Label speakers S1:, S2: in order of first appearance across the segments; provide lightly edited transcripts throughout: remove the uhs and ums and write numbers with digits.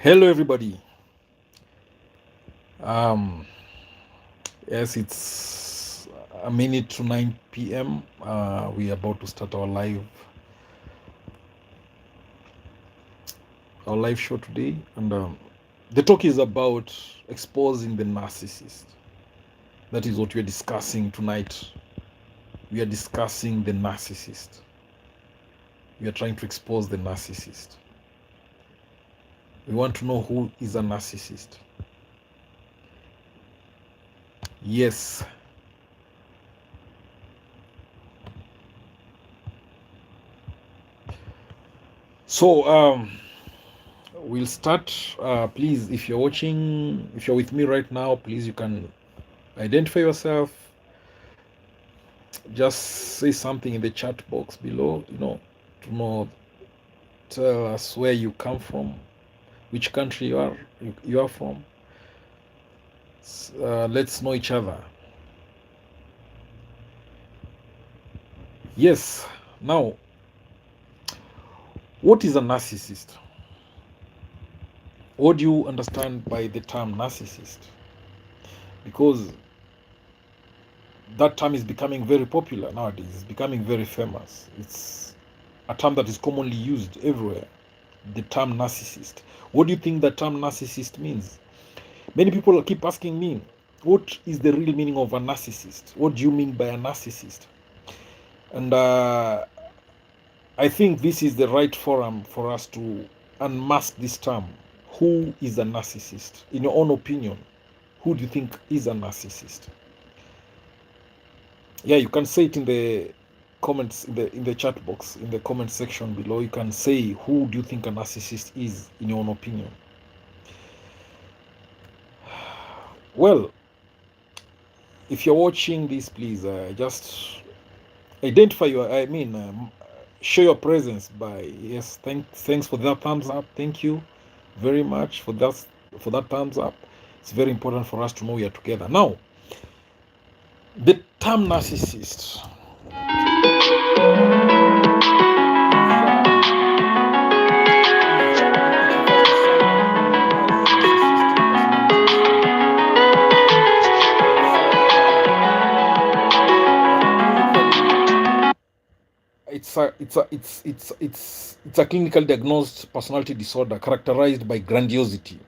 S1: Hello, everybody. Yes, it's a minute to 9 p.m. We are about to start our live show today, and the talk is about exposing the narcissist. That is what we are discussing tonight. We are discussing the narcissist. We are trying to expose the narcissist. We want to know who is a narcissist. Yes. So we'll start. Please, if you're watching, if you're with me right now, please, you can identify yourself. Just say something in the chat box below, tell us where you come from, which country you are from. Let's know each other. Yes. Now, what is a narcissist? What do you understand by the term narcissist? Because that term is becoming very popular nowadays. It's becoming very famous. It's a term that is commonly used everywhere. The term narcissist. What do you think the term narcissist means? Many people keep asking me, what is the real meaning of a narcissist? What do you mean by a narcissist? And I think this is the right forum for us to unmask this term. Who is a narcissist? In your own opinion, who do you think is a narcissist? Yeah, you can say it in the comments, in the chat box, in the comment section below. You can say, who do you think a narcissist is, in your own opinion? Well, if you're watching this, please just identify show your presence by yes. Thanks for that thumbs up. Thank you very much for that thumbs up. It's very important for us to know we are together. Now, the term narcissist. It's a clinically diagnosed personality disorder characterized by grandiosity.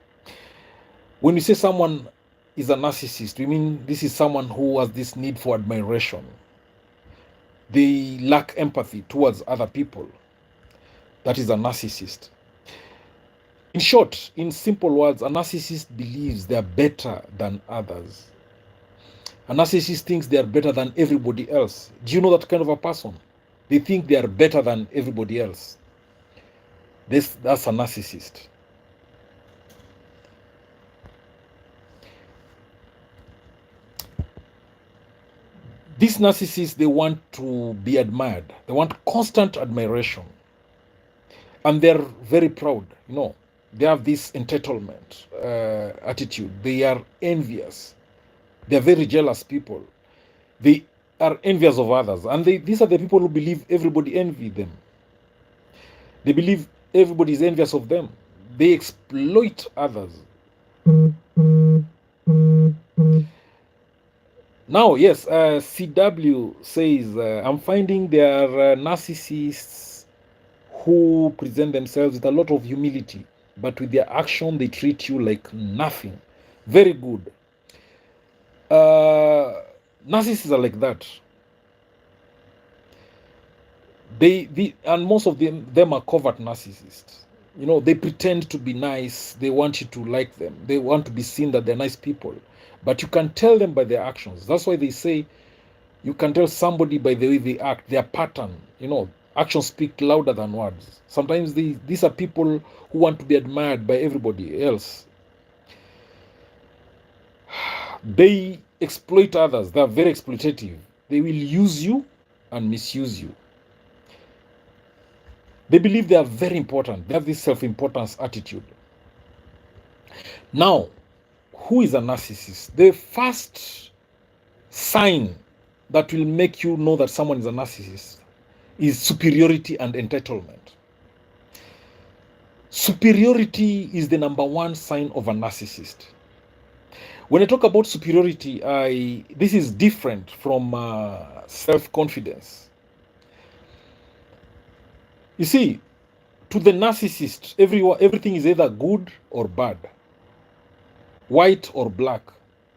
S1: When we say someone is a narcissist, we mean this is someone who has this need for admiration. They lack empathy towards other people. That is a narcissist. In short, in simple words, a narcissist believes they are better than others. A narcissist thinks they are better than everybody else. Do you know that kind of a person? They think they are better than everybody else. That's a narcissist. These narcissists, they want to be admired. They want constant admiration. And they're very proud. They have this entitlement attitude. They are envious. They're very jealous people. They are envious of others. And these are the people who believe everybody envy them. They believe everybody is envious of them. They exploit others. Now, yes, CW says, I'm finding there are narcissists who present themselves with a lot of humility, but with their action, they treat you like nothing. Very good. Narcissists are like that. And most of them are covert narcissists. You know, they pretend to be nice. They want you to like them. They want to be seen that they're nice people. But you can tell them by their actions. That's why they say you can tell somebody by the way they act, their pattern. You know, actions speak louder than words. Sometimes these are people who want to be admired by everybody else. They exploit others. They are very exploitative. They will use you and misuse you. They believe they are very important. They have this self-importance attitude. Now, who is a narcissist? The first sign that will make you know that someone is a narcissist is superiority and entitlement. Superiority is the number one sign of a narcissist. When I talk about superiority, this is different from self-confidence. You see, to the narcissist, everything is either good or bad, white or black,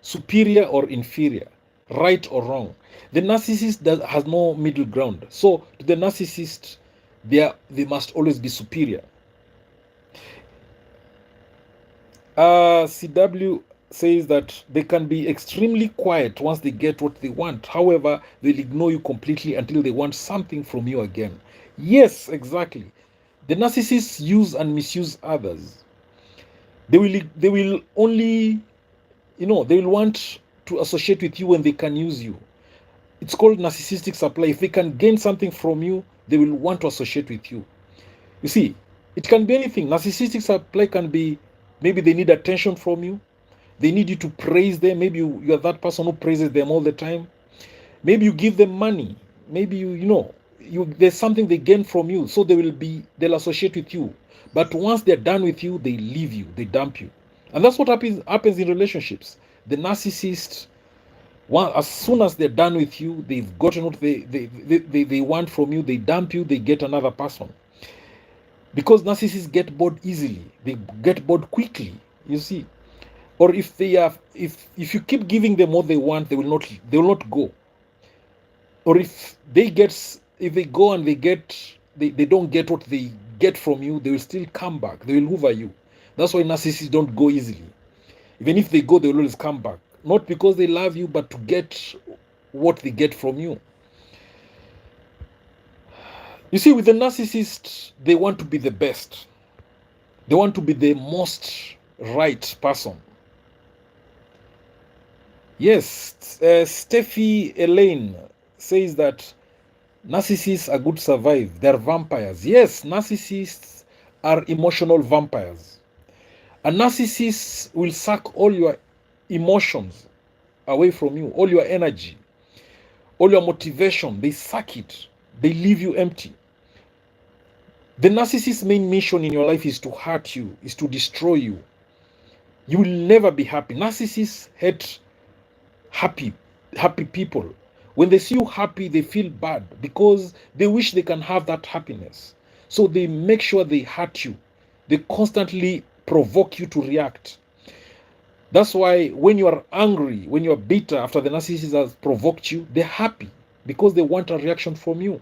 S1: superior or inferior, right or wrong. The narcissist has no middle ground. So to the narcissist, they must always be superior. CW says that they can be extremely quiet once they get what they want. However, they'll ignore you completely until they want something from you again. Yes, exactly. The narcissists use and misuse others. They will only, they will want to associate with you when they can use you. It's called narcissistic supply. If they can gain something from you, they will want to associate with you. You see, it can be anything. Narcissistic supply can be, maybe they need attention from you. They need you to praise them. Maybe you are that person who praises them all the time. Maybe you give them money. Maybe there's something they gain from you, so they'll associate with you. But once they're done with you, they leave you, they dump you. And that's what happens in relationships. The narcissist, as soon as they're done with you, they've gotten what they want from you, they dump you, they get another person. Because narcissists get bored easily, they get bored quickly, you see. Or if you keep giving them what they want, they will not go. Or if they go and they don't get what they get from you, they will still come back. They will hoover you. That's why narcissists don't go easily. Even if they go, they will always come back. Not because they love you, but to get what they get from you. You see, with the narcissist, they want to be the best. They want to be the most right person. Yes, Steffi Elaine says that narcissists are good to survive. They're vampires. Yes, narcissists are emotional vampires. A narcissist will suck all your emotions away from you, all your energy, all your motivation. They suck it. They leave you empty. The narcissist's main mission in your life is to hurt you, is to destroy you. You will never be happy. Narcissists hate happy people. When they see you happy, they feel bad because they wish they can have that happiness. So they make sure they hurt you. They constantly provoke you to react. That's why when you are angry, when you are bitter after the narcissist has provoked you, they're happy because they want a reaction from you.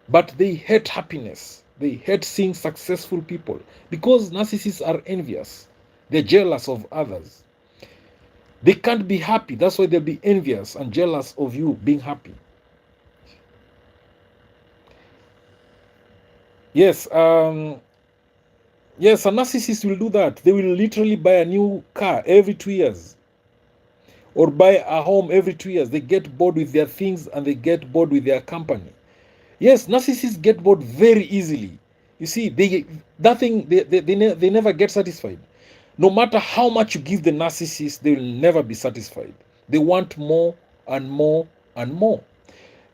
S1: But they hate happiness. They hate seeing successful people because narcissists are envious. They're jealous of others. They can't be happy. That's why they'll be envious and jealous of you being happy. Yes, yes, a narcissist will do that. They will literally buy a new car every 2 years or buy a home every 2 years. They get bored with their things and they get bored with their company. Yes, narcissists get bored very easily. You see, they never get satisfied. No matter how much you give the narcissist, they will never be satisfied. They want more and more and more.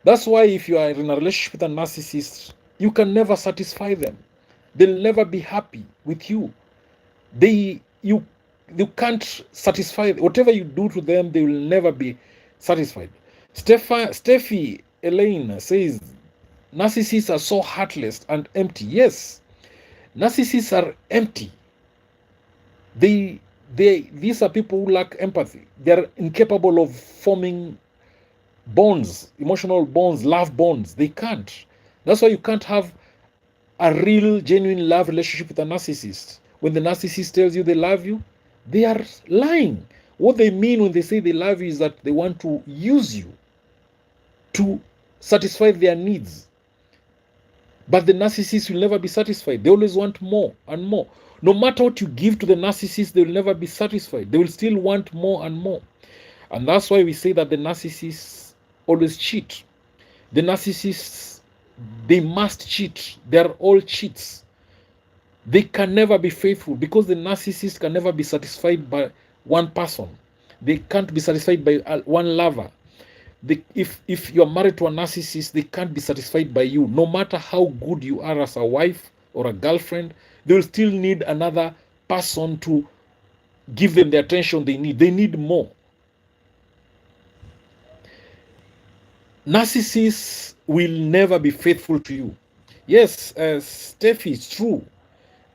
S1: That's why if you are in a relationship with a narcissist, you can never satisfy them. They'll never be happy with you. You can't satisfy them. Whatever you do to them, they will never be satisfied. Steffi Elaine says narcissists are so heartless and empty. Yes, narcissists are empty. These are people who lack empathy. They're incapable of forming bonds, emotional bonds, love bonds. They can't. That's why you can't have a real, genuine love relationship with a narcissist. When the narcissist tells you they love you, they are lying. What they mean when they say they love you is that they want to use you to satisfy their needs. But the narcissist will never be satisfied. They always want more and more. No matter what you give to the narcissist, they will never be satisfied. They will still want more and more. And that's why we say that the narcissists always cheat. The narcissists, they must cheat. They are all cheats. They can never be faithful because the narcissist can never be satisfied by one person. They can't be satisfied by one lover. If you're married to a narcissist, they can't be satisfied by you. No matter how good you are as a wife or a girlfriend, they will still need another person to give them the attention they need. They need more. Narcissists will never be faithful to you. Yes, Steffi, it's true.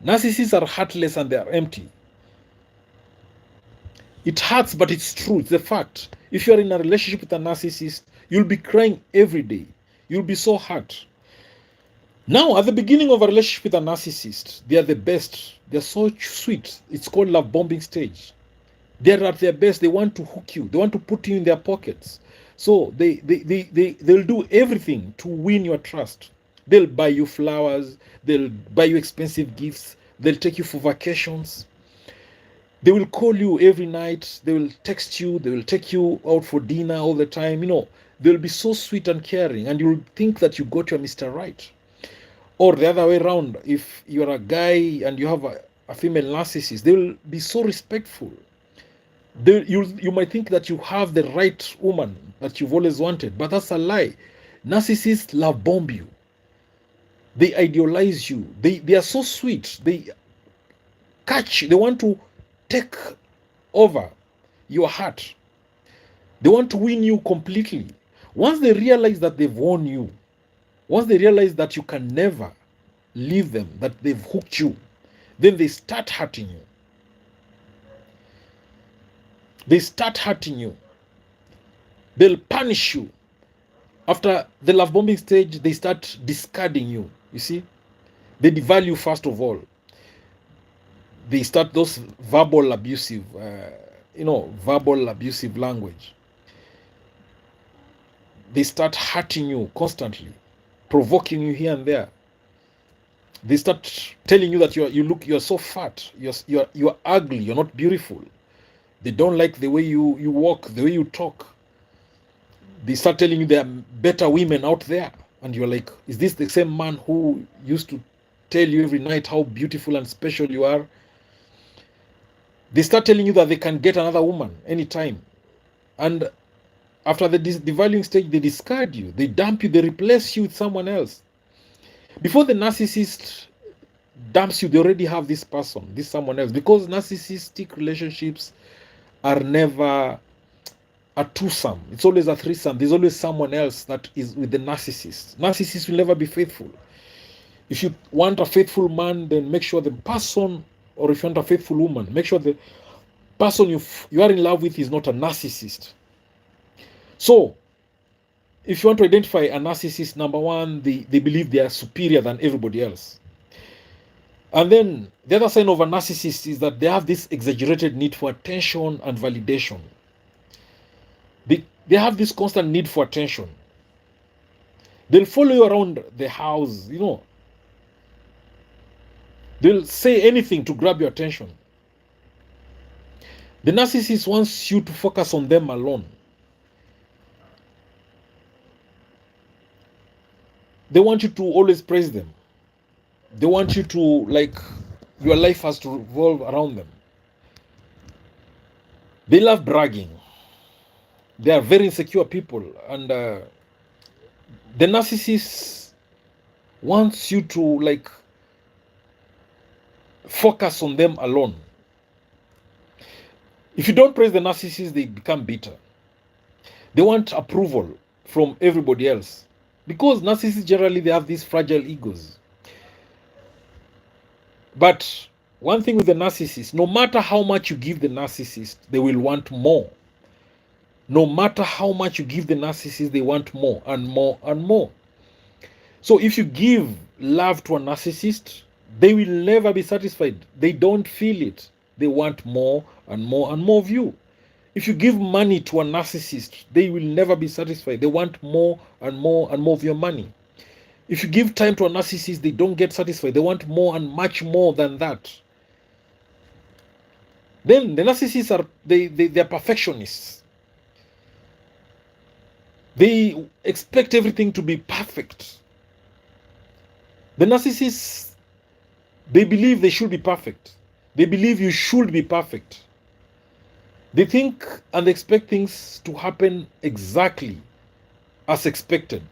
S1: Narcissists are heartless and they are empty. It hurts, but it's true. It's a fact. If you are in a relationship with a narcissist, you'll be crying every day. You'll be so hurt. Now, at the beginning of a relationship with a narcissist, they are the best. They're so sweet. It's called love bombing stage. They're at their best. They want to hook you. They want to put you in their pockets. So they'll do everything to win your trust. They'll buy you flowers. They'll buy you expensive gifts. They'll take you for vacations. They will call you every night. They will text you. They will take you out for dinner all the time. You know, they'll be so sweet and caring, and you'll think that you got your Mr. Right. Or the other way around, if you're a guy and you have a female narcissist, they will be so respectful. You might think that you have the right woman that you've always wanted, but that's a lie. Narcissists love bomb you. They idealize you. They are so sweet. They want to take over your heart. They want to win you completely. Once they realize that they've won you, once they realize that you can never leave them, that they've hooked you, then they start hurting you. They start hurting you. They'll punish you. After the love bombing stage, they start discarding you. You see? They devalue first of all. They start those verbal abusive language. They start hurting you constantly, provoking you here and there. They start telling you that you're so fat, you're ugly, you're not beautiful. They don't like the way you walk, the way you talk. They start telling you there are better women out there, and you're like, is this the same man who used to tell you every night how beautiful and special you are? They start telling you that they can get another woman anytime. And after the devaluing stage, they discard you. They dump you. They replace you with someone else. Before the narcissist dumps you, they already have this person, this someone else. Because narcissistic relationships are never a twosome. It's always a threesome. There's always someone else that is with the narcissist. Narcissists will never be faithful. If you want a faithful man, then make sure the person, or if you want a faithful woman, make sure the person you are in love with is not a narcissist. So, if you want to identify a narcissist, number one, they believe they are superior than everybody else. And then the other sign of a narcissist is that they have this exaggerated need for attention and validation. They have this constant need for attention. They'll follow you around the house, you know. They'll say anything to grab your attention. The narcissist wants you to focus on them alone. They want you to always praise them. They want you to, like, your life has to revolve around them. They love bragging. They are very insecure people. And the narcissist wants you to, like, focus on them alone. If you don't praise the narcissist, they become bitter. They want approval from everybody else. Because narcissists generally, they have these fragile egos. But one thing with the narcissist, no matter how much you give the narcissist, they will want more. No matter how much you give the narcissist, they want more and more and more. So if you give love to a narcissist, they will never be satisfied. They don't feel it. They want more and more and more of you. If you give money to a narcissist, they will never be satisfied. They want more and more and more of your money. If you give time to a narcissist, they don't get satisfied. They want more and much more than that. Then the narcissists are they're perfectionists. They expect everything to be perfect. The narcissists, they believe they should be perfect. They believe you should be perfect. They think and expect things to happen exactly as expected.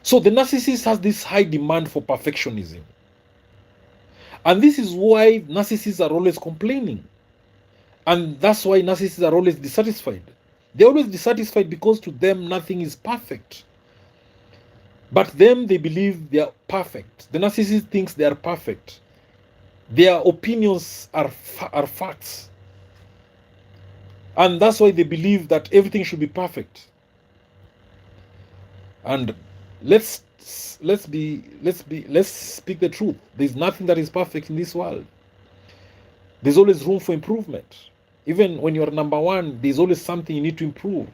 S1: So the narcissist has this high demand for perfectionism. And this is why narcissists are always complaining. And that's why narcissists are always dissatisfied. They're always dissatisfied because to them nothing is perfect. But them, they believe they are perfect. The narcissist thinks they are perfect. Their opinions are facts. And that's why they believe that everything should be perfect. And let's speak the truth. There's nothing that is perfect in this world. There's always room for improvement. Even when you're number one, there's always something you need to improve.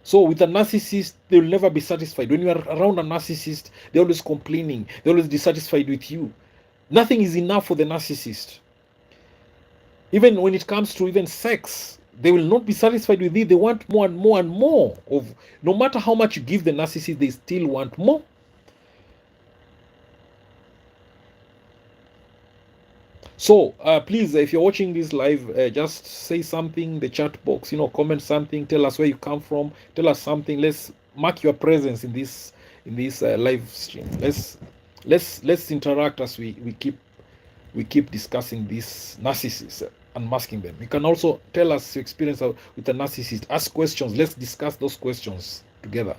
S1: So with a narcissist, they will never be satisfied. When you are around a narcissist, they're always complaining. They're always dissatisfied with you. Nothing is enough for the narcissist. Even when it comes to even sex, they will not be satisfied with it. They want more and more and more of, no matter how much you give the narcissist, they still want more. So please, if you're watching this live, just say something in the chat box, comment something, tell us where you come from, tell us something. Let's mark your presence in this live stream. Let's interact as we keep discussing these narcissists and masking them. You can also tell us your experience with a narcissist. Ask questions. Let's discuss those questions together.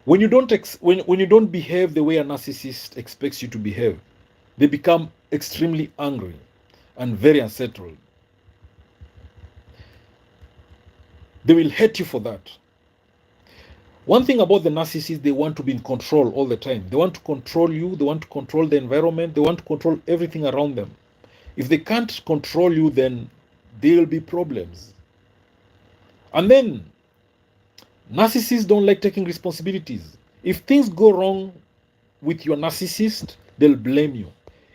S1: When you don't behave the way a narcissist expects you to behave, they become extremely angry and very unsettled. They will hate you for that. One thing about the narcissist, they want to be in control all the time. They want to control you. They want to control the environment. They want to control everything around them. If they can't control you, then there will be problems. And then narcissists don't like taking responsibilities. If things go wrong with your narcissist, they'll blame you.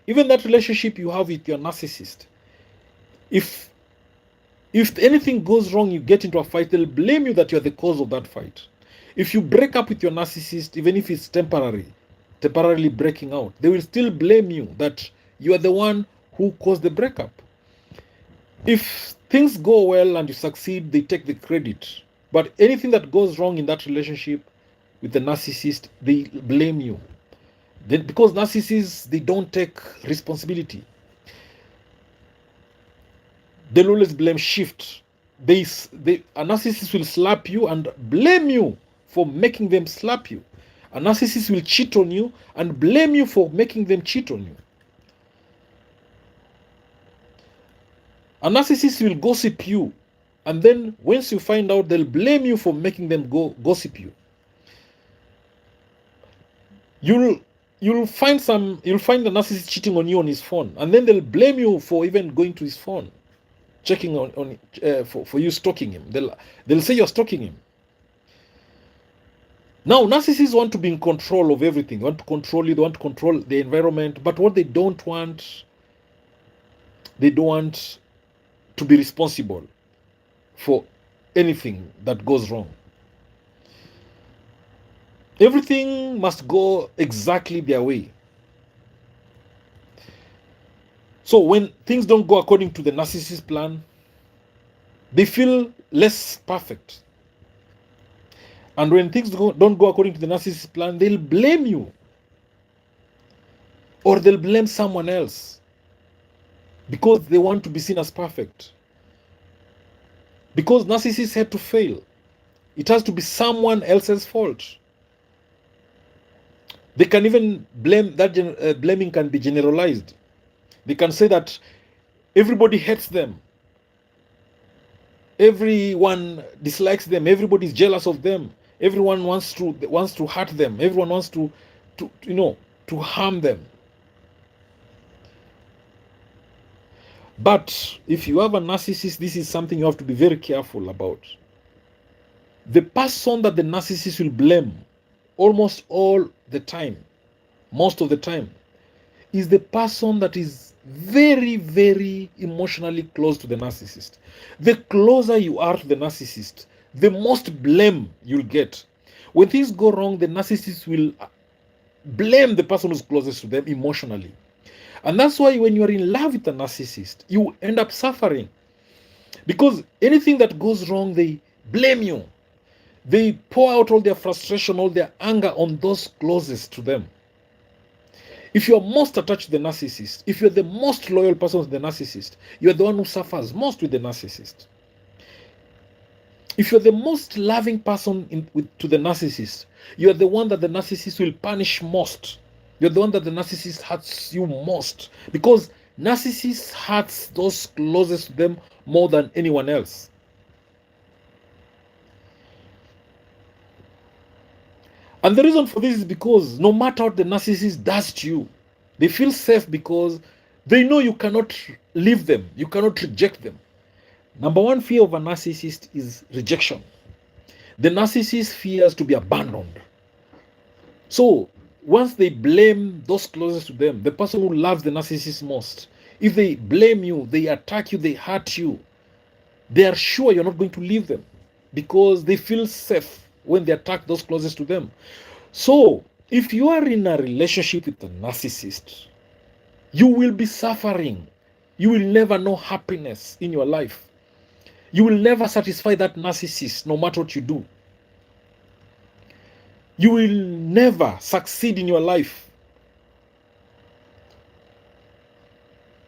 S1: Even that relationship you have with your narcissist, if anything goes wrong, you get into a fight, they'll blame you that you're the cause of that fight. If you break up with your narcissist, even if it's temporarily breaking out, they will still blame you that you are the one who caused the breakup. If things go well and you succeed, they take the credit. But anything that goes wrong in that relationship with the narcissist, they blame you. Then, because narcissists, they don't take responsibility. They'll always blame shift. A narcissist will slap you and blame you for making them slap you. A narcissist will cheat on you and blame you for making them cheat on you. A narcissist will gossip you, and then once you find out, they'll blame you for making them gossip you. You'll find the narcissist cheating on you on his phone, and then they'll blame you for even going to his phone, checking for you stalking him. They'll say you're stalking him. Now, narcissists want to be in control of everything. They want to control you. They want to control the environment. But what they don't want to be responsible for anything that goes wrong. Everything must go exactly their way. So when things don't go according to the narcissist plan, they feel less perfect. And when things don't go according to the narcissist plan, they'll blame you. Or they'll blame someone else. because they want to be seen as perfect. Because narcissists had to fail. It has to be someone else's fault. They can even blame that blaming can be generalized. They can say that everybody hates them. Everyone dislikes them. Everybody is jealous of them. Everyone wants to hurt them. Everyone wants to harm them. But if you have a narcissist, this is something you have to be very careful about. The person that the narcissist will blame almost all the time, most of the time, is the person that is very, very emotionally close to the narcissist. The closer you are to the narcissist, the most blame you'll get. When things go wrong, the narcissist will blame the person who's closest to them emotionally. And that's why when you're in love with a narcissist, you end up suffering. Because anything that goes wrong, they blame you. They pour out all their frustration, all their anger on those closest to them. If you're most attached to the narcissist, if you're the most loyal person to the narcissist, you're the one who suffers most with the narcissist. If you're the most loving person to the narcissist, you're the one that the narcissist will punish most. You're the one that the narcissist hurts you most. Because narcissist hurts those closest to them more than anyone else. And the reason for this is because no matter what the narcissist does to you, they feel safe because they know you cannot leave them. You cannot reject them. Number one fear of a narcissist is rejection. The narcissist fears to be abandoned. So once they blame those closest to them, the person who loves the narcissist most, if they blame you, they attack you, they hurt you, they are sure you're not going to leave them because they feel safe when they attack those closest to them. So if you are in a relationship with a narcissist, you will be suffering. You will never know happiness in your life. You will never satisfy that narcissist no matter what you do. You will never succeed in your life.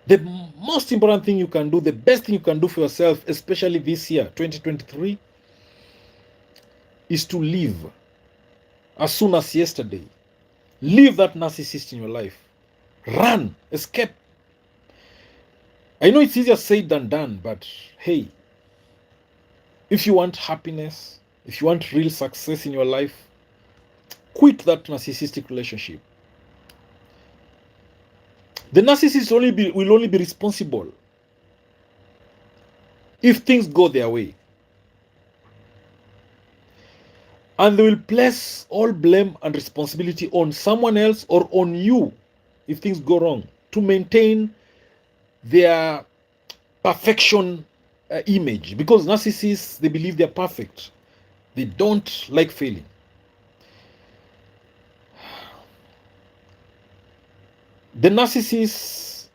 S1: The most important thing you can do, the best thing you can do for yourself, especially this year, 2023, is to leave as soon as yesterday. Leave that narcissist in your life. Run, escape. I know it's easier said than done, but hey, if you want happiness, if you want real success in your life, quit that narcissistic relationship. The narcissist will only be responsible if things go their way. And they will place all blame and responsibility on someone else or on you if things go wrong to maintain their perfection image. Because narcissists, they believe they're perfect. They don't like failing. The narcissists,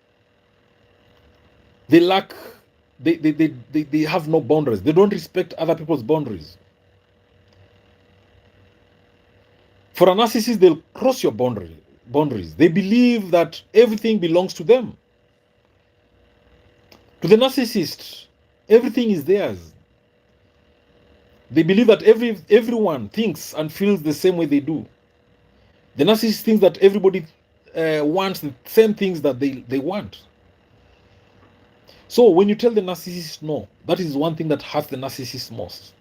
S1: they have no boundaries. They don't respect other people's boundaries. For a narcissist, they'll cross your boundaries. They believe that everything belongs to them. To the narcissist, everything is theirs. They believe that everyone thinks and feels the same way they do. The narcissist thinks that everybody wants the same things that they want. So when you tell the narcissist no, that is one thing that hurts the narcissist most.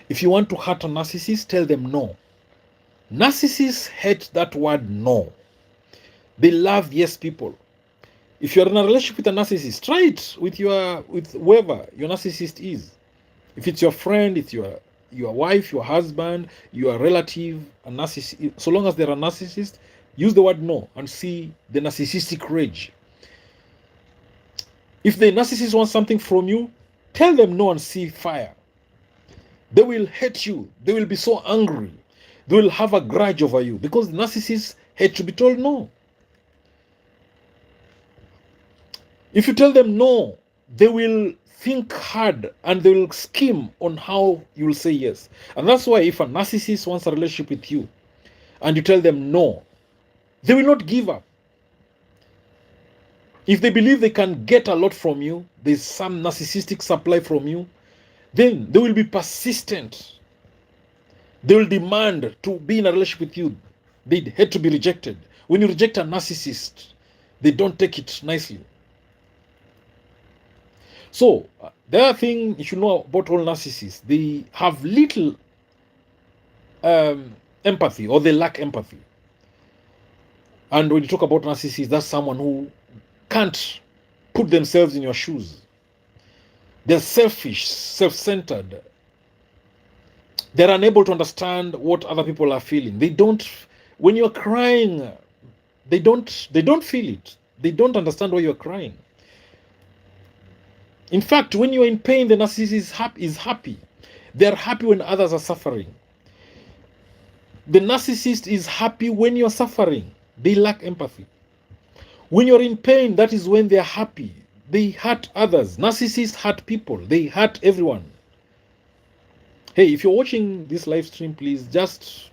S1: If you want to hurt a narcissist, tell them no. Narcissists hate that word no. They love yes people. If you're in a relationship with a narcissist, try it with whoever your narcissist is. If it's your friend, it's your wife, your husband, your relative, a narcissist. So long as they're a narcissist, use the word no and see the narcissistic rage. If the narcissist wants something from you, tell them no and see fire. They will hate you. They will be so angry. They will have a grudge over you because narcissists hate to be told no. If you tell them no, they will think hard and they will scheme on how you will say yes. And that's why if a narcissist wants a relationship with you and you tell them no, they will not give up. If they believe they can get a lot from you, there's some narcissistic supply from you, then they will be persistent. They will demand to be in a relationship with you. They hate to be rejected. When you reject a narcissist, they don't take it nicely. So, the other thing you should know about all narcissists, they have little empathy, or they lack empathy. And when you talk about narcissists, that's someone who can't put themselves in your shoes. They're selfish, self-centered. They're unable to understand what other people are feeling. They don't, when you're crying, they don't feel it. They don't understand why you're crying. In fact, when you're in pain, the narcissist is happy. They're happy when others are suffering. The narcissist is happy when you're suffering. They lack empathy. When you're in pain, that is when they're happy. They hurt others. Narcissists hurt people. They hurt everyone. Hey, if you're watching this live stream, please just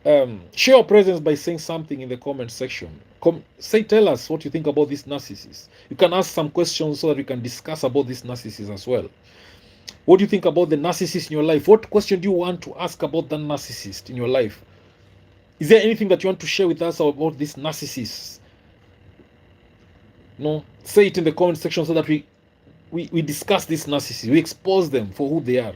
S1: share your presence by saying something in the comment section. Tell us what you think about this narcissist. You can ask some questions so that we can discuss about this narcissist as well. What do you think about the narcissist in your life? What question do you want to ask about the narcissist in your life? Is there anything that you want to share with us about this narcissist? No, say it in the comment section so that we discuss this narcissist. We expose them for who they are.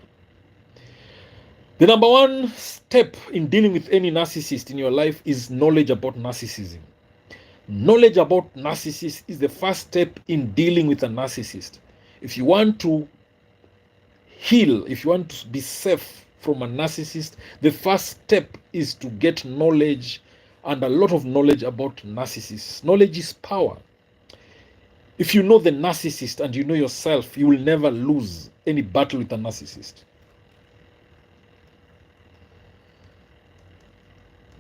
S1: The number one step in dealing with any narcissist in your life is knowledge about narcissism. Knowledge about narcissists is the first step in dealing with a narcissist. If you want to heal, if you want to be safe from a narcissist, the first step is to get knowledge, and a lot of knowledge about narcissists. Knowledge is power. If you know the narcissist and you know yourself, you will never lose any battle with a narcissist.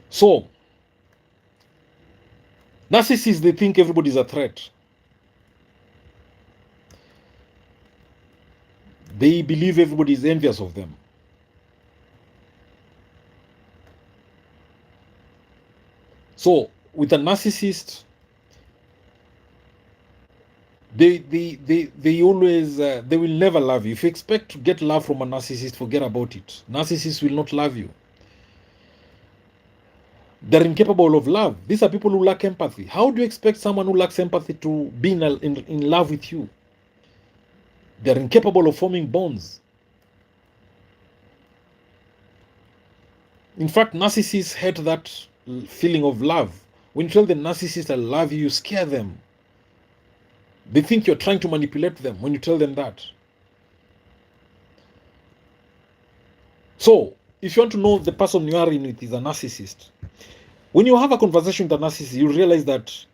S1: So, narcissists, they think everybody is a threat. They believe everybody is envious of them. So, with a narcissist, they always, they will never love you. If you expect to get love from a narcissist, forget about it. Narcissists will not love you. They're incapable of love. These are people who lack empathy. How do you expect someone who lacks empathy to be in love with you? They're incapable of forming bonds. In fact, narcissists hate that feeling of love. When you tell the narcissist I love you, you scare them. They think you're trying to manipulate them when you tell them that. So, if you want to know the person you are in with is a narcissist, when you have a conversation with a narcissist, you realize that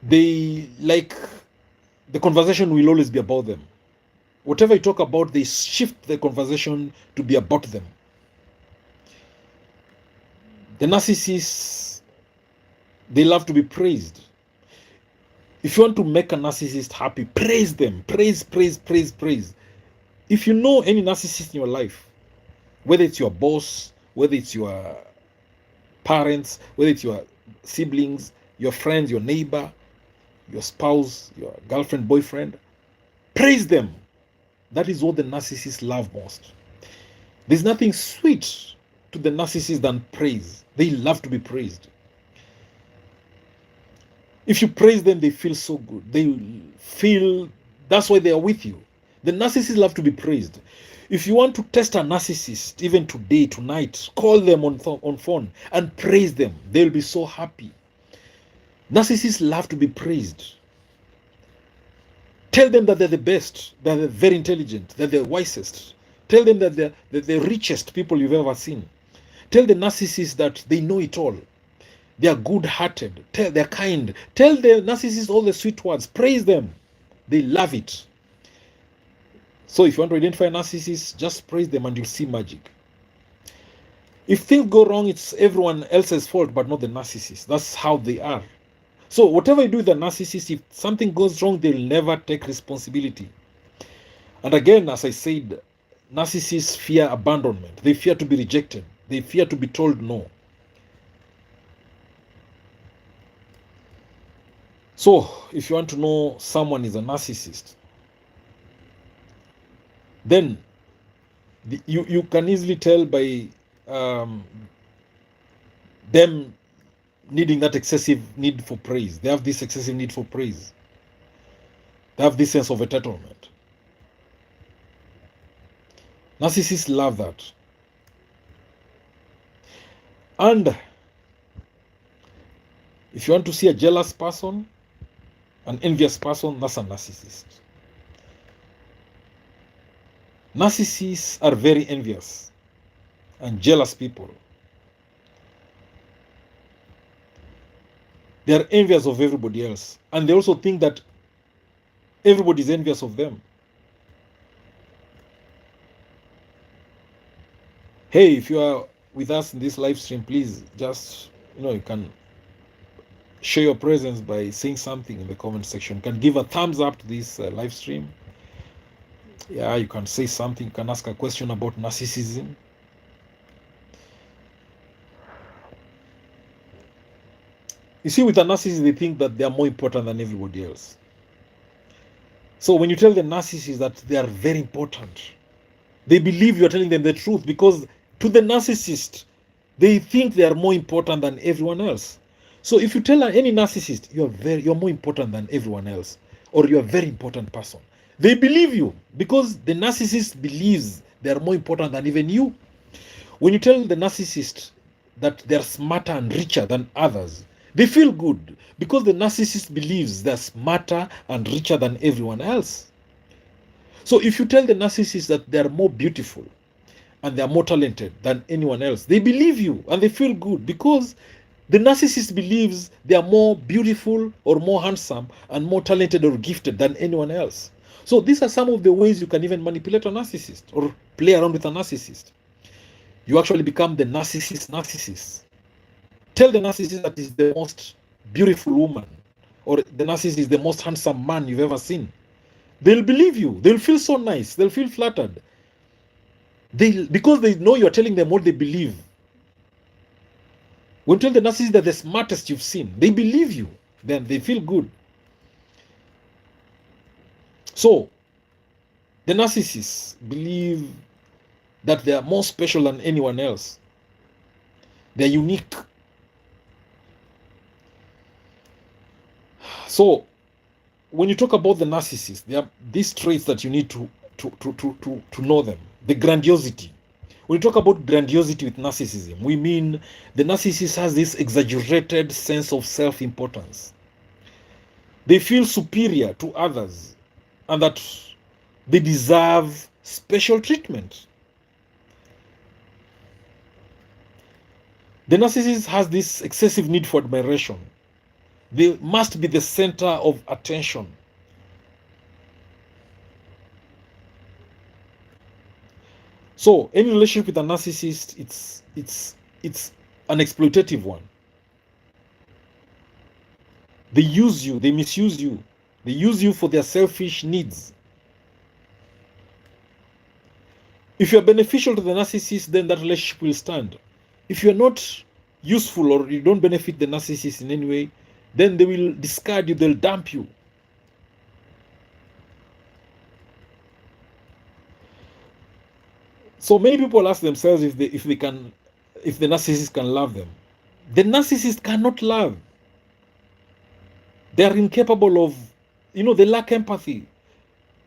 S1: they like the conversation will always be about them. Whatever you talk about, they shift the conversation to be about them. The narcissists, they love to be praised. If you want to make a narcissist happy, praise them. Praise. If you know any narcissist in your life, whether it's your boss, whether it's your parents, whether it's your siblings, your friends, your neighbor, your spouse, your girlfriend, boyfriend, praise them. That is what the narcissists love most. There's nothing sweet to the narcissist than praise. They love to be praised. If you praise them, they feel so good. They feel, that's why they are with you. The narcissists love to be praised. If you want to test a narcissist, even today, tonight, call them on phone and praise them. They'll be so happy. Narcissists love to be praised. Tell them that they're the best, that they're very intelligent, that they're wisest. Tell them that they're the richest people you've ever seen. Tell the narcissist that they know it all. They are good-hearted. They're kind. Tell the narcissist all the sweet words. Praise them. They love it. So if you want to identify narcissists, just praise them and you'll see magic. If things go wrong, it's everyone else's fault, but not the narcissist. That's how they are. So whatever you do with the narcissist, if something goes wrong, they'll never take responsibility. And again, as I said, narcissists fear abandonment. They fear to be rejected. They fear to be told no. So, if you want to know someone is a narcissist, then you can easily tell by them needing that excessive need for praise. They have this excessive need for praise. They have this sense of entitlement. Narcissists love that. And if you want to see a jealous person, an envious person, that's a narcissist. Narcissists are very envious and jealous people. They are envious of everybody else. And they also think that everybody is envious of them. Hey, if you are with us in this live stream, please just, you can show your presence by saying something in the comment section. You can give a thumbs up to this live stream. Yeah, you can say something. You can ask a question about narcissism. You see, with a narcissist, they think that they are more important than everybody else. So when you tell the narcissist that they are very important, they believe you are telling them the truth, because to the narcissist, they think they are more important than everyone else. So if you tell any narcissist you're more important than everyone else, or you're a very important person, they believe you, because the narcissist believes they are more important than even you. When you tell the narcissist that they're smarter and richer than others, they feel good, because the narcissist believes they're smarter and richer than everyone else. So if you tell the narcissist that they're more beautiful and they're more talented than anyone else, they believe you and they feel good, because the narcissist believes they are more beautiful or more handsome and more talented or gifted than anyone else. So these are some of the ways you can even manipulate a narcissist or play around with a narcissist. You actually become the narcissist. Tell the narcissist that is the most beautiful woman, or the narcissist is the most handsome man you've ever seen. They'll believe you. They'll feel so nice. They'll feel flattered. Because they know you're telling them what they believe. When you tell the narcissist that the smartest you've seen, they believe you. Then they feel good. So, the narcissists believe that they are more special than anyone else. They're unique. So, when you talk about the narcissist, there are these traits that you need to know them. The grandiosity. When you talk about grandiosity with narcissism, we mean the narcissist has this exaggerated sense of self-importance. They feel superior to others and that they deserve special treatment. The narcissist has this excessive need for admiration. They must be the center of attention. So any relationship with a narcissist, it's an exploitative one. They use you, they misuse you, they use you for their selfish needs. If you're beneficial to the narcissist, then that relationship will stand. If you're not useful or you don't benefit the narcissist in any way, then they will discard you, they'll dump you. So many people ask themselves if the narcissist can love them. The narcissist cannot love. They are incapable of, they lack empathy.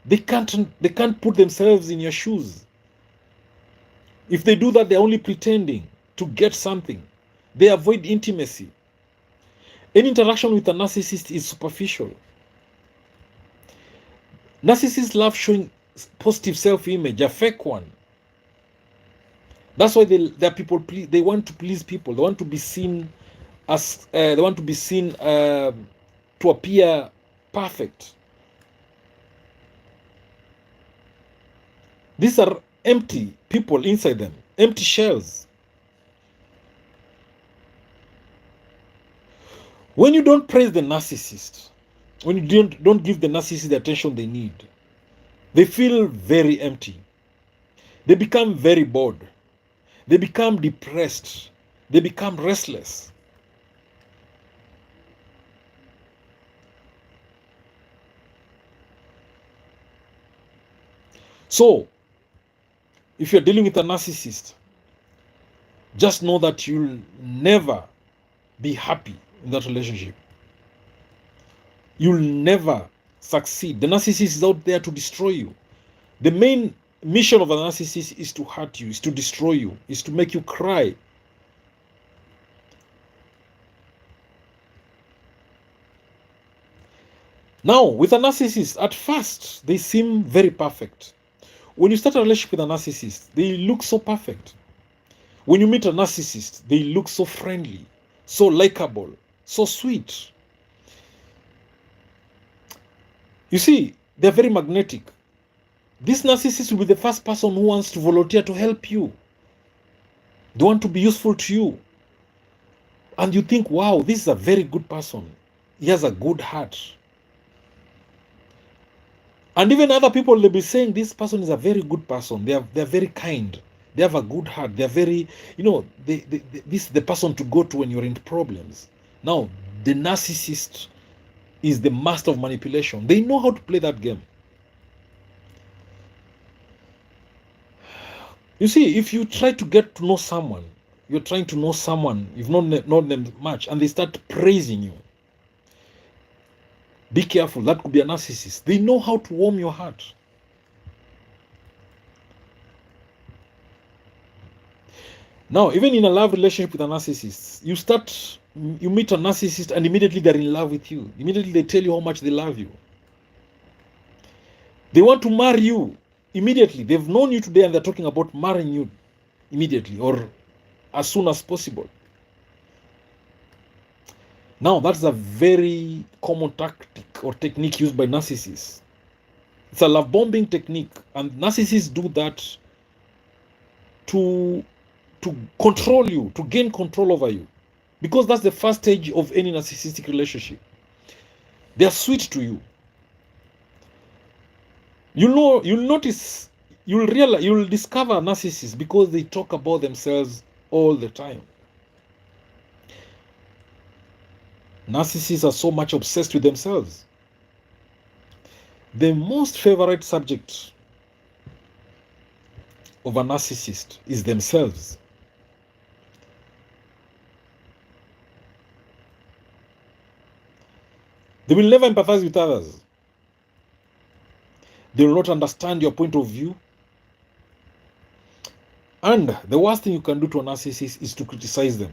S1: They can't put themselves in your shoes. If they do that, they're only pretending to get something. They avoid intimacy. Any interaction with a narcissist is superficial. Narcissists love showing positive self-image, a fake one. That's why they're people. They want to please people. They want to be seen as. They want to be seen to appear perfect. These are empty people inside them, empty shells. When you don't praise the narcissist, when you don't give the narcissist the attention they need, they feel very empty. They become very bored. They become depressed. They become restless. So, if you're dealing with a narcissist, just know that you'll never be happy in that relationship. You'll never succeed. The narcissist is out there to destroy you. The main mission of a narcissist is to hurt you, is to destroy you, is to make you cry. Now, with a narcissist, at first, they seem very perfect. When you start a relationship with a narcissist, they look so perfect. When you meet a narcissist, they look so friendly, so likable, so sweet. You see, they're very magnetic. This narcissist will be the first person who wants to volunteer to help you. They want to be useful to you. And you think, wow, this is a very good person. He has a good heart. And even other people, they'll be saying this person is a very good person. They're very kind. They have a good heart. They're very, this is the person to go to when you're in problems. Now, the narcissist is the master of manipulation. They know how to play that game. You see, if you try to get to know someone, you're trying to know someone, you've not known them much, and they start praising you, be careful. That could be a narcissist. They know how to warm your heart. Now, even in a love relationship with a narcissist, you meet a narcissist and immediately they're in love with you. Immediately they tell you how much they love you. They want to marry you immediately. They've known you today and they're talking about marrying you immediately or as soon as possible. Now, that's a very common tactic or technique used by narcissists. It's a love bombing technique, and narcissists do that to control you, to gain control over you, because that's the first stage of any narcissistic relationship. They are sweet to you. You'll notice, you'll discover narcissists because they talk about themselves all the time. Narcissists are so much obsessed with themselves. The most favorite subject of a narcissist is themselves. They will never empathize with others. They will not understand your point of view. And the worst thing you can do to a narcissist is to criticize them.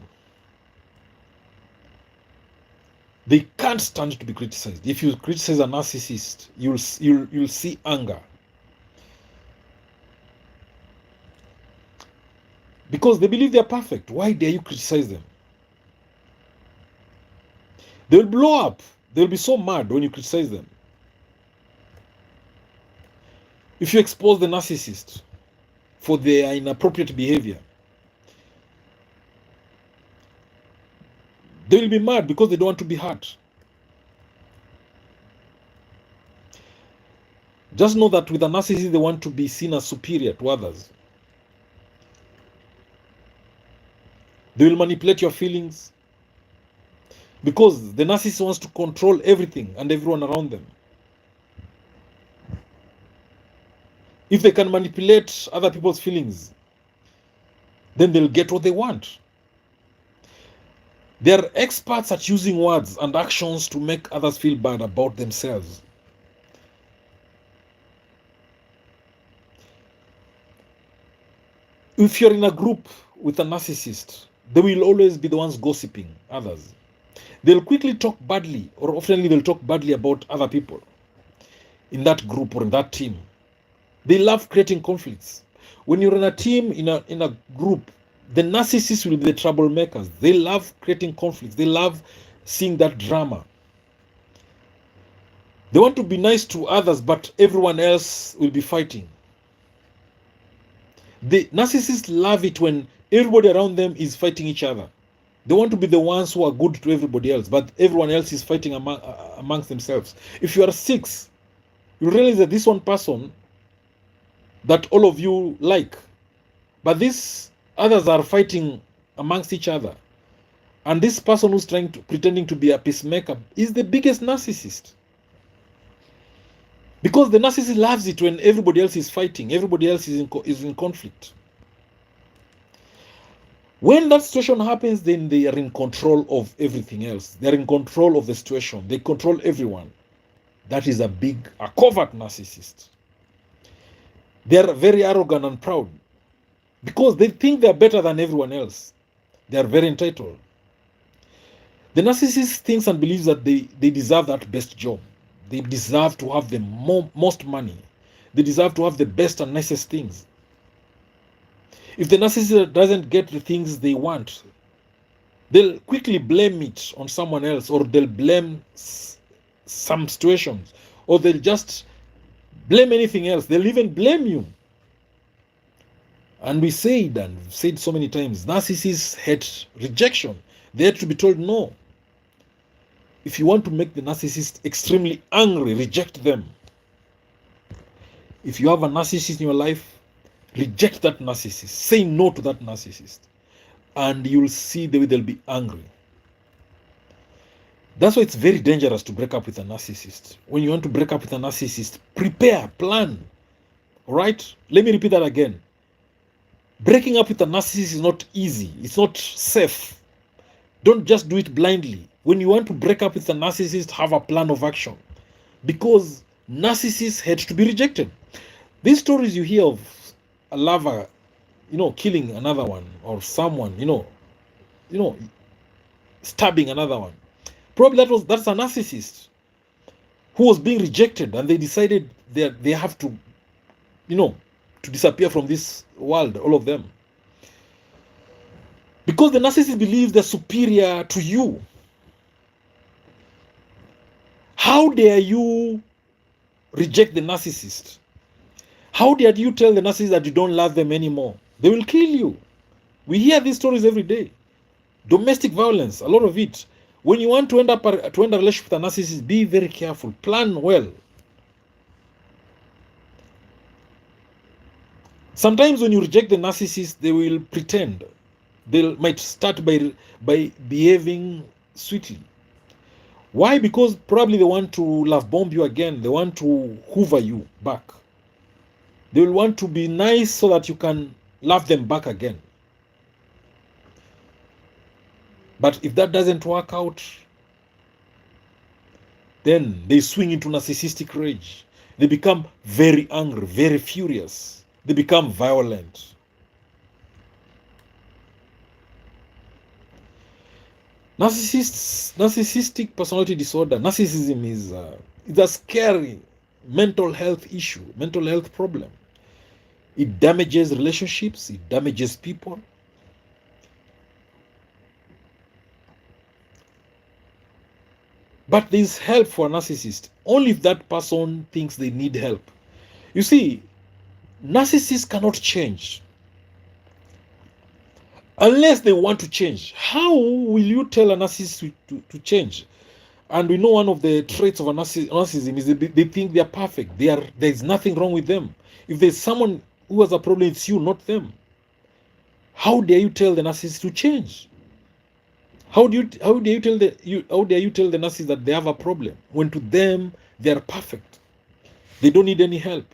S1: They can't stand to be criticized. If you criticize a narcissist, you'll see anger. Because they believe they're perfect. Why dare you criticize them? They'll blow up. They'll be so mad when you criticize them. If you expose the narcissist for their inappropriate behavior, they will be mad because they don't want to be hurt. Just know that with a narcissist, they want to be seen as superior to others. They will manipulate your feelings because the narcissist wants to control everything and everyone around them. If they can manipulate other people's feelings, then they'll get what they want. They are experts at using words and actions to make others feel bad about themselves. If you're in a group with a narcissist, they will always be the ones gossiping others. They'll quickly talk badly, or often they'll talk badly about other people in that group or in that team. They love creating conflicts. When you're in a team, in a group, the narcissists will be the troublemakers. They love creating conflicts. They love seeing that drama. They want to be nice to others, but everyone else will be fighting. The narcissists love it when everybody around them is fighting each other. They want to be the ones who are good to everybody else, but everyone else is fighting amongst themselves. If you are 6, you realize that this one person that all of you like, but these others are fighting amongst each other. And this person who's pretending to be a peacemaker is the biggest narcissist. Because the narcissist loves it when everybody else is fighting, everybody else is in conflict. When that situation happens, then they are in control of everything else. They're in control of the situation. They control everyone. That is a covert narcissist. They're very arrogant and proud because they think they're better than everyone else. They are very entitled. The narcissist thinks and believes that they deserve that best job. They deserve to have the most money. They deserve to have the best and nicest things. If the narcissist doesn't get the things they want, they'll quickly blame it on someone else, or they'll blame some situations, or they'll just blame anything else. They'll even blame you. And we said so many times, narcissists hate rejection. They had to be told no. If you want to make the narcissist extremely angry, reject them. If you have a narcissist in your life, reject that narcissist. Say no to that narcissist. And you'll see they'll be angry. That's why it's very dangerous to break up with a narcissist. When you want to break up with a narcissist, prepare, plan. All right? Let me repeat that again. Breaking up with a narcissist is not easy. It's not safe. Don't just do it blindly. When you want to break up with a narcissist, have a plan of action. Because narcissists had to be rejected. These stories you hear of a lover, killing another one, or someone, stabbing another one. Probably that's a narcissist who was being rejected, and they decided they have to, to disappear from this world, all of them. Because the narcissist believes they're superior to you. How dare you reject the narcissist? How dare you tell the narcissist that you don't love them anymore? They will kill you. We hear these stories every day. Domestic violence, a lot of it. When you want to end a relationship with a narcissist, be very careful. Plan well. Sometimes when you reject the narcissist, they will pretend. They might start by behaving sweetly. Why? Because probably they want to love bomb you again. They want to hoover you back. They will want to be nice so that you can love them back again. But if that doesn't work out, then they swing into narcissistic rage. They become very angry, very furious. They become violent. Narcissistic personality disorder, narcissism is a scary mental health issue, mental health problem. It damages relationships, it damages people. But there's help for a narcissist only if that person thinks they need help. You see, narcissists cannot change unless they want to change. How will you tell a narcissist to change? And we know one of the traits of a narcissism is they think they are perfect. There's nothing wrong with them. If there's someone who has a problem, it's you, not them. How dare you tell the narcissist to change? How dare you tell the narcissist that they have a problem when to them they are perfect? They don't need any help.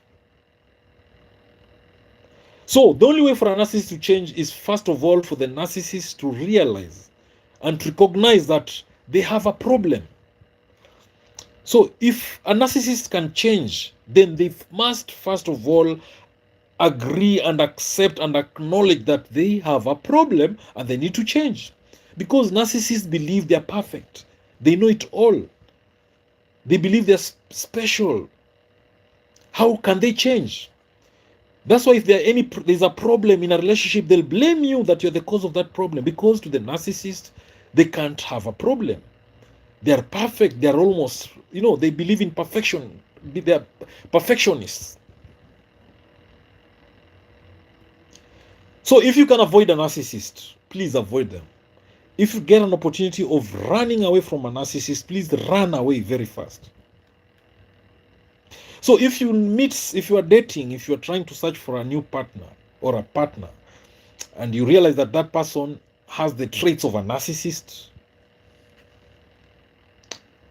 S1: So the only way for a narcissist to change is, first of all, for the narcissist to realize and to recognize that they have a problem. So if a narcissist can change, then they must, first of all, agree and accept and acknowledge that they have a problem and they need to change. Because narcissists believe they're perfect. They know it all. They believe they're special. How can they change? That's why if there's a problem in a relationship, they'll blame you that you're the cause of that problem. Because to the narcissist, they can't have a problem. They're perfect. They're almost, they believe in perfection. They're perfectionists. So if you can avoid a narcissist, please avoid them. If you get an opportunity of running away from a narcissist, please run away very fast. So if you are dating, if you are trying to search for a new partner or a partner, and you realize that that person has the traits of a narcissist,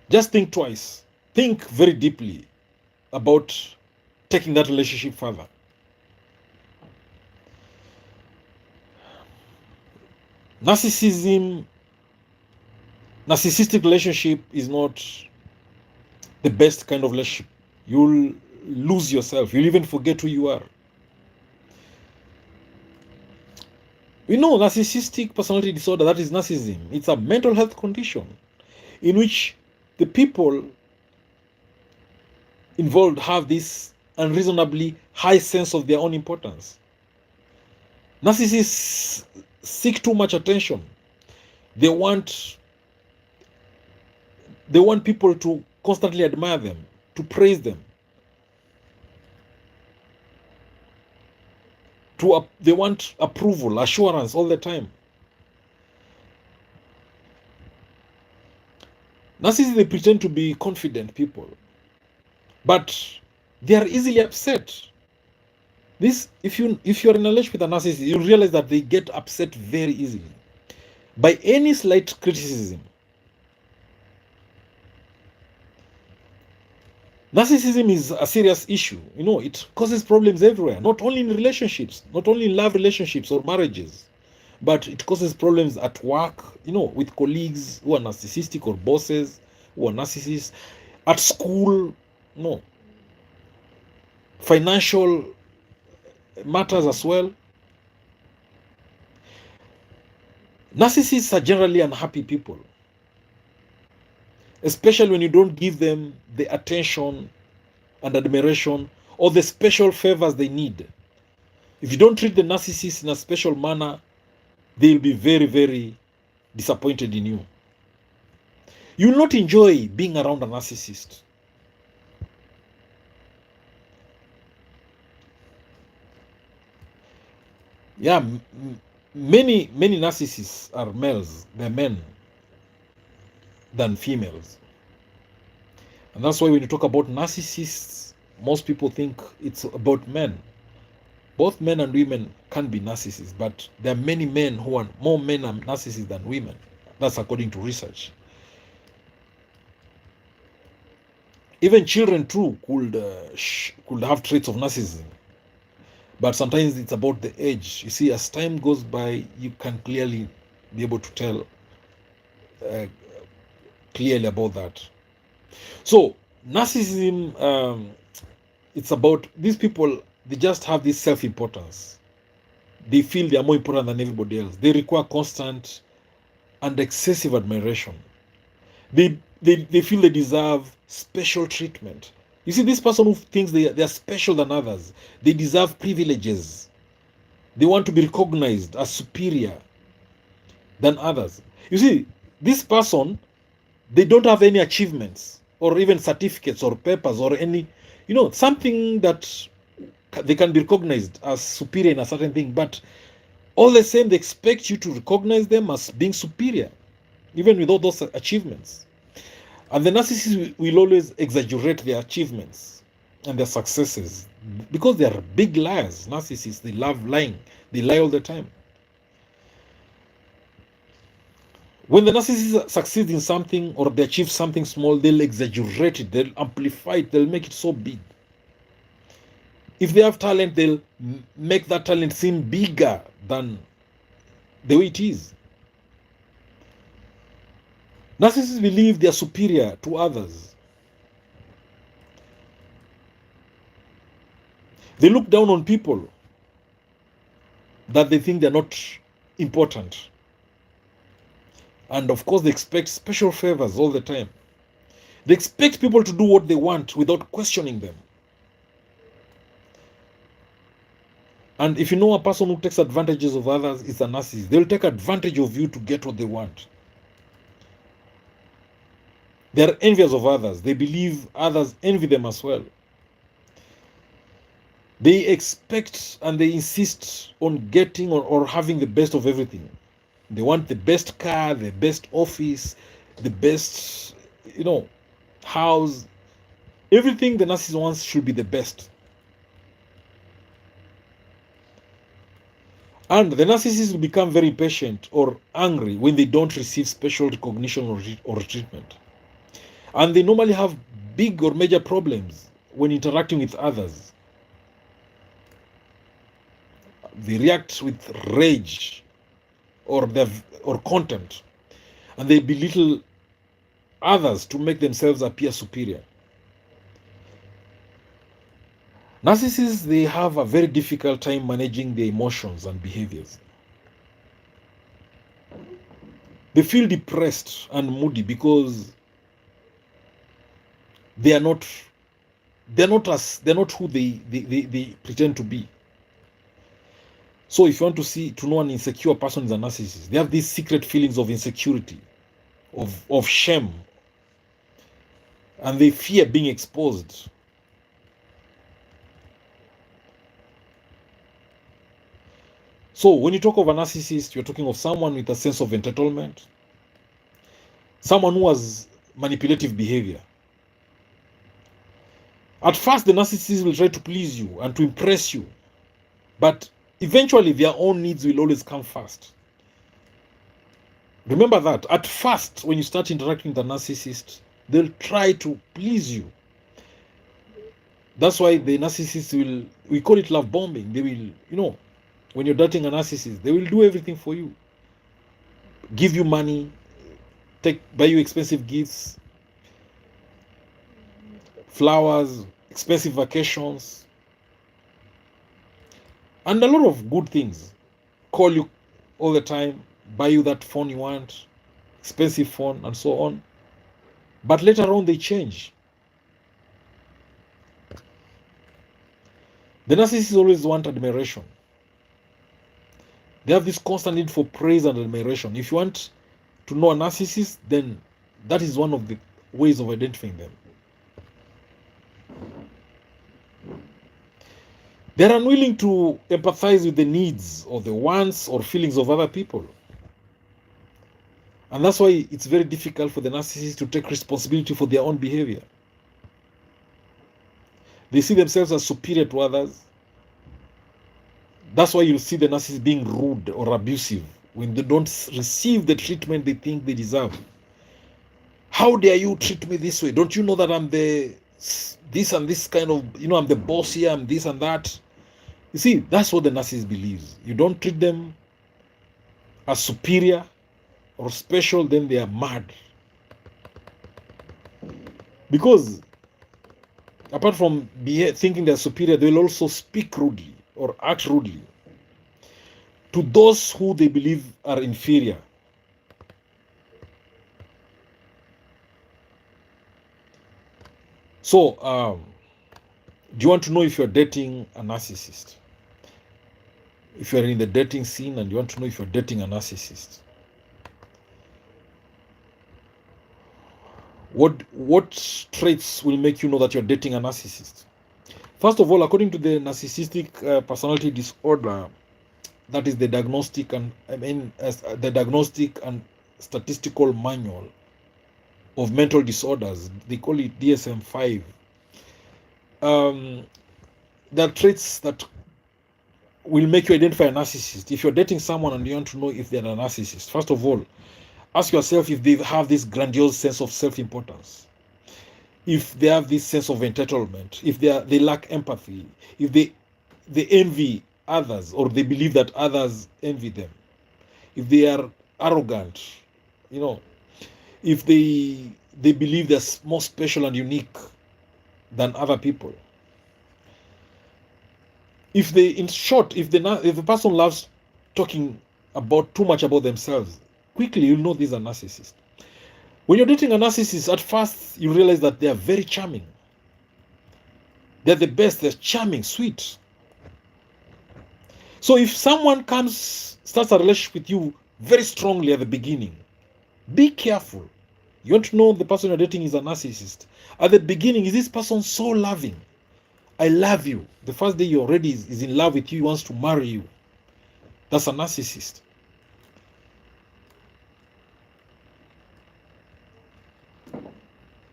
S1: just think twice. Think very deeply. about taking that relationship further. Narcissistic relationship is not the best kind of relationship. You'll lose yourself. You'll even forget who you are. We know narcissistic personality disorder, that is narcissism. It's a mental health condition in which the people involved have this unreasonably high sense of their own importance. Narcissists seek too much attention. They want people to constantly admire them, to praise them. They want approval, assurance all the time. Narcissists, they pretend to be confident people, but they are easily upset. If you're in a relationship with a narcissist, you realize that they get upset very easily by any slight criticism. Narcissism is a serious issue. It causes problems everywhere, not only in relationships, not only in love relationships or marriages, but it causes problems at work, with colleagues who are narcissistic or bosses who are narcissists, at school, financial matters as well. Narcissists are generally unhappy people, especially when you don't give them the attention and admiration or the special favors they need. If you don't treat the narcissist in a special manner, they'll be very, very disappointed in you. You will not enjoy being around a narcissist. Yeah, many narcissists are males. They're men than females. And that's why when you talk about narcissists, most people think it's about men. Both men and women can be narcissists, but there are many men who are more men are narcissists than women. That's according to research. Even children too could have traits of narcissism, but sometimes it's about the age. You see, as time goes by, you can clearly be able to tell clearly about that. So narcissism, it's about these people. They just have this self-importance. They feel they are more important than everybody else. They require constant and excessive admiration. They feel they deserve special treatment. You see, this person who thinks they are special than others, they deserve privileges. They want to be recognized as superior than others. You see, this person, they don't have any achievements or even certificates or papers or any, something that they can be recognized as superior in a certain thing, but all the same, they expect you to recognize them as being superior, even with all those achievements. And the narcissists will always exaggerate their achievements and their successes because they are big liars. Narcissists, they love lying. They lie all the time. When the narcissist succeeds in something or they achieve something small, they'll exaggerate it, they'll amplify it, they'll make it so big. If they have talent, they'll make that talent seem bigger than the way it is. Narcissists believe they are superior to others. They look down on people that they think they're not important. And of course, they expect special favors all the time. They expect people to do what they want without questioning them. And if you know a person who takes advantages of others is a narcissist, they'll take advantage of you to get what they want. They are envious of others. They believe others envy them as well. They expect and they insist on getting or having the best of everything. They want the best car, the best office, the best, house. Everything the narcissist wants should be the best. And the narcissists will become very impatient or angry when they don't receive special recognition or treatment. And they normally have big or major problems when interacting with others, they react with rage or contempt, and they belittle others to make themselves appear superior. Narcissists, they have a very difficult time managing their emotions and behaviors. They feel depressed and moody because they're not who they pretend to be. So if you want to know an insecure person is a narcissist, they have these secret feelings of insecurity, of shame, and they fear being exposed. So when you talk of a narcissist, you're talking of someone with a sense of entitlement, someone who has manipulative behavior. At first, the narcissist will try to please you and to impress you, but eventually their own needs will always come first. Remember that. At first, when you start interacting with a narcissist, they'll try to please you. That's why the narcissist we call it love bombing. They will, when you're dating a narcissist, they will do everything for you. Give you money, buy you expensive gifts, flowers, expensive vacations, and a lot of good things. Call you all the time, buy you that phone you want, expensive phone, and so on. But later on, they change. The narcissists always want admiration. They have this constant need for praise and admiration. If you want to know a narcissist, then that is one of the ways of identifying them. They're unwilling to empathize with the needs or the wants or feelings of other people. And that's why it's very difficult for the narcissist to take responsibility for their own behavior. They see themselves as superior to others. That's why you'll see the narcissist being rude or abusive when they don't receive the treatment they think they deserve. How dare you treat me this way? Don't you know that I'm this and this kind of, I'm the boss here, I'm this and that. You see, that's what the narcissist believes. You don't treat them as superior or special, then they are mad. Because apart from thinking they're superior, they will also speak rudely or act rudely to those who they believe are inferior. So, do you want to know if you're dating a narcissist? If you're in the dating scene and you want to know if you're dating a narcissist, what traits will make you know that you're dating a narcissist? First of all, according to the narcissistic personality disorder, that is the diagnostic and the diagnostic and statistical manual of mental disorders. They call it DSM-5. There are traits that will make you identify a narcissist. If you're dating someone and you want to know if they're a narcissist, first of all, ask yourself if they have this grandiose sense of self-importance, if they have this sense of entitlement, if they lack empathy, if they envy others or they believe that others envy them, if they are arrogant, if they believe they're more special and unique than other people. If the person loves talking too much about themselves, quickly you'll know these are narcissists. When you're dating a narcissist, at first you realize that they are very charming. They're the best, they're charming, sweet. So if someone starts a relationship with you very strongly at the beginning, be careful. You want to know the person you're dating is a narcissist. At the beginning, is this person so loving? I love you. The first day he already is in love with you, he wants to marry you. That's a narcissist.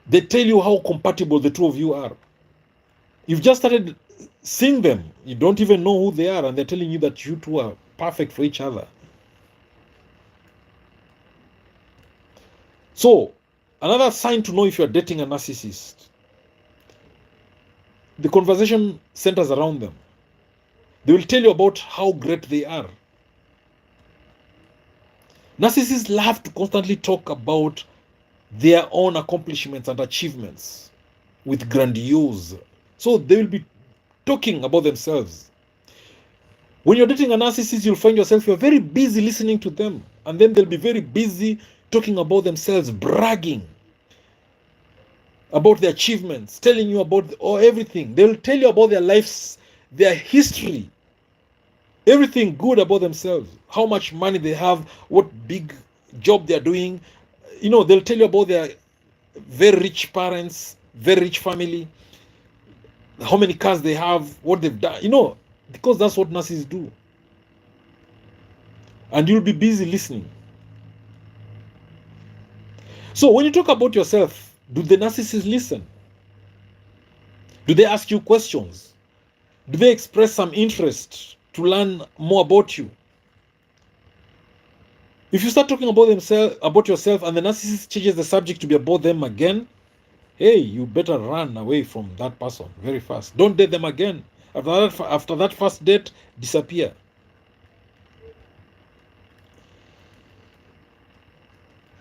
S1: They tell you how compatible the two of you are. You've just started seeing them. You don't even know who they are, and they're telling you that you two are perfect for each other. So, another sign to know if you're dating a narcissist the conversation centers around them. They will tell you about how great they are. Narcissists love to constantly talk about their own accomplishments and achievements with grandiose. So they will be talking about themselves. When you're dating a narcissist, you'll find yourself, you're very busy listening to them. And then they'll be very busy talking about themselves, bragging about their achievements, telling you about everything. They'll tell you about their lives, their history, everything good about themselves, how much money they have, what big job they're doing. They'll tell you about their very rich parents, very rich family, how many cars they have, what they've done, because that's what narcissists do. And you'll be busy listening. So when you talk about yourself, do the narcissists listen? Do they ask you questions? Do they express some interest to learn more about you? If you start talking about yourself, and the narcissist changes the subject to be about them again, hey, you better run away from that person very fast. Don't date them again. After that first date, disappear.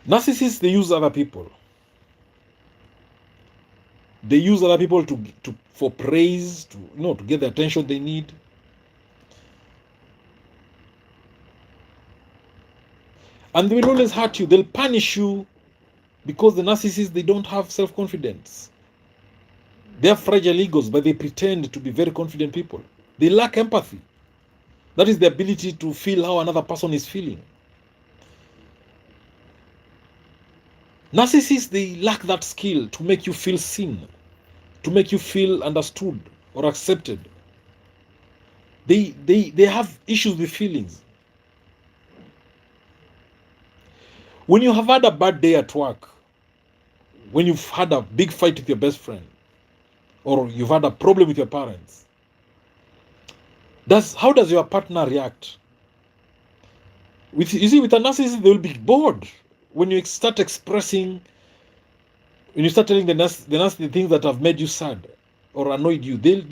S1: Narcissists, they use other people. They use other people for praise, to get the attention they need. And they will always hurt you. They'll punish you because the narcissists, they don't have self-confidence. They have fragile egos, but they pretend to be very confident people. They lack empathy. That is the ability to feel how another person is feeling. Narcissists, they lack that skill to make you feel seen, to make you feel understood or accepted. They have issues with feelings. When you have had a bad day at work, when you've had a big fight with your best friend, or you've had a problem with your parents, how does your partner react? With a narcissist, they will be bored. When you start expressing, when you start telling the nasty things that have made you sad or annoyed you, they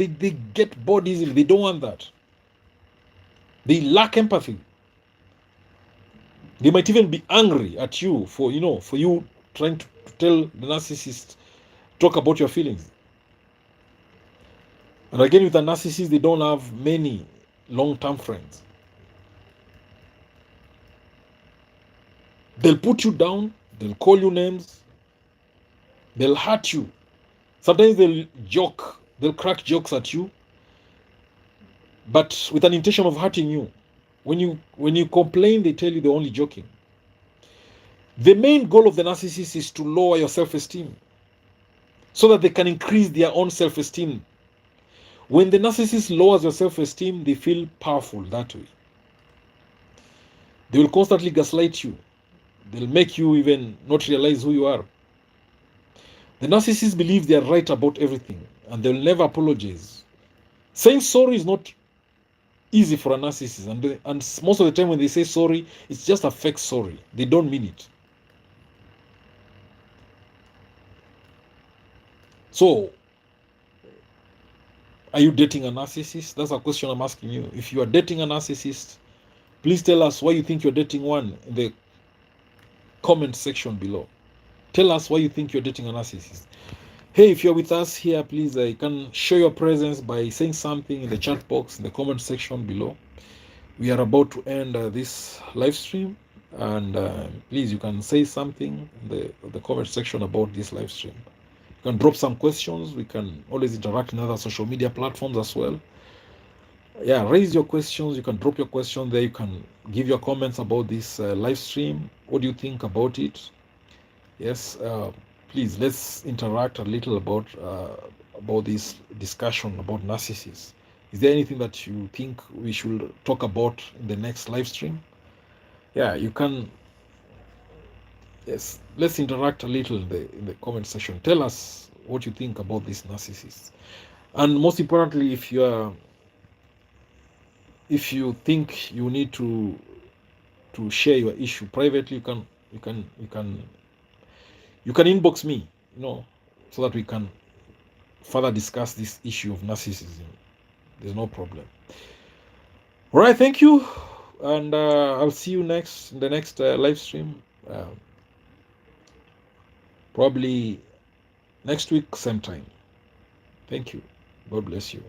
S1: get bored easily. They don't want that. They lack empathy. They might even be angry at you for you trying to tell the narcissist, talk about your feelings. And again, with a narcissist, they don't have many long-term friends. They'll put you down. They'll call you names. They'll hurt you. Sometimes they'll joke. They'll crack jokes at you, but with an intention of hurting you. When you complain, they tell you they're only joking. The main goal of the narcissist is to lower your self-esteem so that they can increase their own self-esteem. When the narcissist lowers your self-esteem, they feel powerful that way. They will constantly gaslight you. They'll make you even not realize who you are. The narcissist believes they are right about everything, and they'll never apologize. Saying sorry is not easy for a narcissist, and most of the time when they say sorry, it's just a fake sorry. They don't mean it. So, are you dating a narcissist? That's a question I'm asking you. If you are dating a narcissist, please tell us why you think you're dating one in the comment section below. Tell us why you think you're dating a narcissist. Hey, if you're with us here, please, you can show your presence by saying something in the chat box, in the comment section below. We are about to end this live stream, and please, you can say something in the comment section about this live stream. You can drop some questions. We can always interact in other social media platforms as well. Yeah, raise your questions. You can drop your question there. You can give your comments about this live stream. What do you think about it? Yes, please, let's interact a little about this discussion about narcissists. Is there anything that you think we should talk about in the next live stream? Yeah, you can. Yes, let's interact a little in the comment section. Tell us what you think about these narcissists, and most importantly, if you think you need to share your issue privately, you can inbox me, so that we can further discuss this issue of narcissism. There's no problem. All right, thank you, and I'll see you in the next live stream, probably next week same time. Thank you. God bless you.